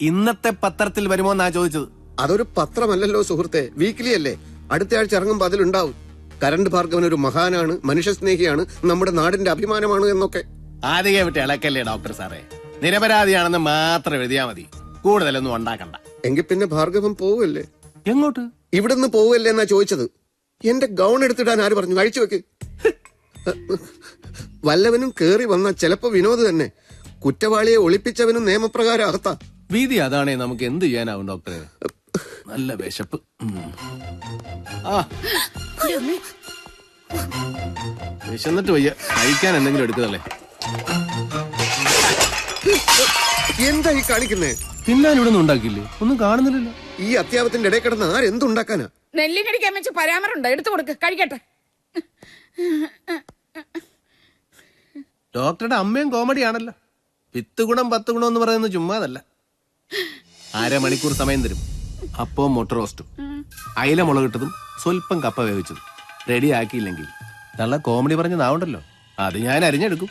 ഇന്നത്തെ പത്രത്തിൽ വരുമോ എന്നാ ചോദിച്ചത്. അതൊരു പത്രമല്ലല്ലോ സുഹൃത്തെ, വീക്കിലി അല്ലേ. അടുത്ത ആഴ്ച ഇറങ്ങുമ്പോൾ അതിലുണ്ടാവും കരണ്ട് ഭാർഗവൻ ഒരു മഹാനാണ്, മനുഷ്യസ്നേഹിയാണ്, നമ്മുടെ നാടിന്റെ അഭിമാനമാണ് എന്നൊക്കെ. ആദ്യം വിട്ട് ഇളക്കല്ലേ ഡോക്ടർ സാറേ. നിരപരാധിയാണെന്ന് മാത്രം എഴുതിയാ മതി, കൂടുതലൊന്നും ഉണ്ടാക്കണ്ട. എങ്കിൽ പിന്നെ ഭാർഗവൻ പോവല്ലേ? എങ്ങോട്ട്? ഇവിടുന്ന് പോവല്ലേ എന്നാ ചോദിച്ചത്. എന്റെ ഗൗൺ എടുത്തിടാൻ ആര് പറഞ്ഞു? അഴിച്ചു വെക്ക്. വല്ലവനും കേറി വന്ന ചിലപ്പോ വിനോദ് തന്നെ. കുറ്റവാളിയെ ഒളിപ്പിച്ചവനും നിയമപ്രകാരം അകത്താ. വീതി അതാണേ നമുക്ക് എന്ത് ചെയ്യാനാവും ഡോക്ടറെ. നല്ല വിശപ്പ്. വിശന്നിട്ട് വയ്യ, കഴിക്കാൻ എന്തെങ്കിലും എടുക്കുന്നല്ലേ. എന്താ ഈ കാണിക്കുന്നേ? തിന്നാൻ ഇവിടെ ഒന്നും ഉണ്ടാക്കിയില്ലേ? ഒന്നും കാണുന്നില്ലല്ലോ. ഈ അത്യാവത്തിന്റെ ഇടയിൽ കിടന്ന് ആരെന്തുണ്ടാക്കാനാ? നെല്ലിക്കടിക്കാൻ വെച്ച് പരാമറുണ്ട്, എടുത്തു കൊടുക്ക്, കഴിക്കട്ടെ. ഡോക്ടറുടെ അമ്മയും കോമഡിയാണല്ലോ. 10 ഗുണം 10 ഗുണം എന്ന് പറയുന്നത് ചുമ്മാതല്ല. 1/2 മണിക്കൂർ സമയം തരും. അപ്പവും മുട്ട റോസ്റ്റും, അയില മുളകിട്ടതും സ്വല്പം കപ്പ വേവിച്ചതും റെഡി ആക്കിയില്ലെങ്കിൽ നല്ല കോമഡി പറഞ്ഞതാവണ്ടല്ലോ, അത് ഞാൻ അരിഞ്ഞെടുക്കും.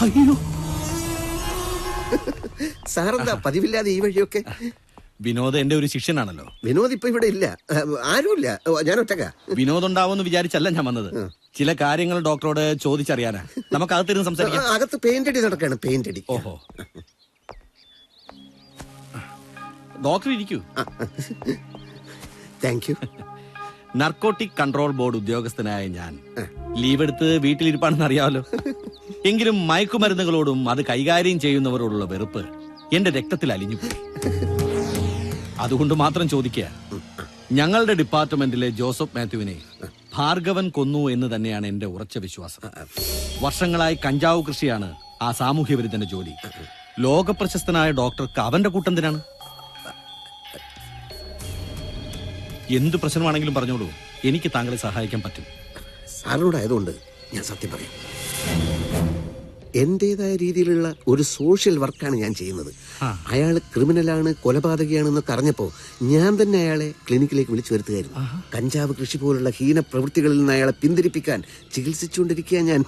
അയ്യോ, സാറെന്താ പതിവില്ലാതെ ഈ വഴിയൊക്കെ? വിനോദ് എന്റെ ഒരു ശിഷ്യനാണല്ലോ. വിനോദ് ഇപ്പൊ ഇവിടെ ഇല്ല, ആരുമില്ല, ഞാൻ ഒറ്റക്കാ. വിനോദ് ഉണ്ടാവുമെന്ന് വിചാരിച്ചല്ല ഞാൻ വന്നത്. ചില കാര്യങ്ങൾ ഡോക്ടറോട് ചോദിച്ചറിയാനാ. നമുക്ക് അകത്തിരുന്ന് സംസാരിക്കാം. അകത്ത് പെയിന്റ് അടി നടക്കാണ്, പെയിന്റ് അടി. ഓഹോ, ഡോക്ടർ ഇരിക്കൂ. Thank you. Narcotic control board ഉദ്യോഗസ്ഥനായ ഞാൻ ലീവ് എടുത്ത് വീട്ടിലിരിപ്പാണെന്ന് അറിയാമല്ലോ. എങ്കിലും മയക്കുമരുന്നുകളോടും അത് കൈകാര്യം ചെയ്യുന്നവരോടുള്ള വെറുപ്പ് എന്റെ രക്തത്തിൽ അലിഞ്ഞുപോയി. അതുകൊണ്ട് മാത്രം ചോദിക്കുക, ഞങ്ങളുടെ ഡിപ്പാർട്ട്മെന്റിലെ ജോസഫ് മാത്യുവിനെ ഭാർഗവൻ കൊന്നു എന്ന് തന്നെയാണ് എന്റെ ഉറച്ച വിശ്വാസം. വർഷങ്ങളായി കഞ്ചാവ് കൃഷിയാണ് ആ സാമൂഹ്യ വിരുദ്ധന്റെ ജോലി. ലോകപ്രശസ്തനായ ഡോക്ടർക്ക് അവന്റെ കൂട്ടെന്തിനാണ്? എന്ത് പ്രശ്നമാണെങ്കിലും പറഞ്ഞോളൂ, എനിക്ക് താങ്കളെ സഹായിക്കാൻ പറ്റും. സാറിനോടായതുകൊണ്ട് ഞാൻ സത്യം പറയാം. എന്റേതായ രീതിയിലുള്ള ഒരു സോഷ്യൽ വർക്കാണ് ഞാൻ ചെയ്യുന്നത്. അയാൾ ക്രിമിനലാണ്, കൊലപാതകയാണെന്നൊക്കെ അറിഞ്ഞപ്പോ ഞാൻ തന്നെ അയാളെ ക്ലിനിക്കിലേക്ക് വിളിച്ചു വരുത്തുകയായിരുന്നു. കഞ്ചാവ് കൃഷി പോലുള്ള ഹീന പ്രവൃത്തികളിൽ നിന്ന് അയാളെ പിന്തിരിപ്പിക്കാൻ ചികിത്സിച്ചുകൊണ്ടിരിക്കുക ഞാൻ.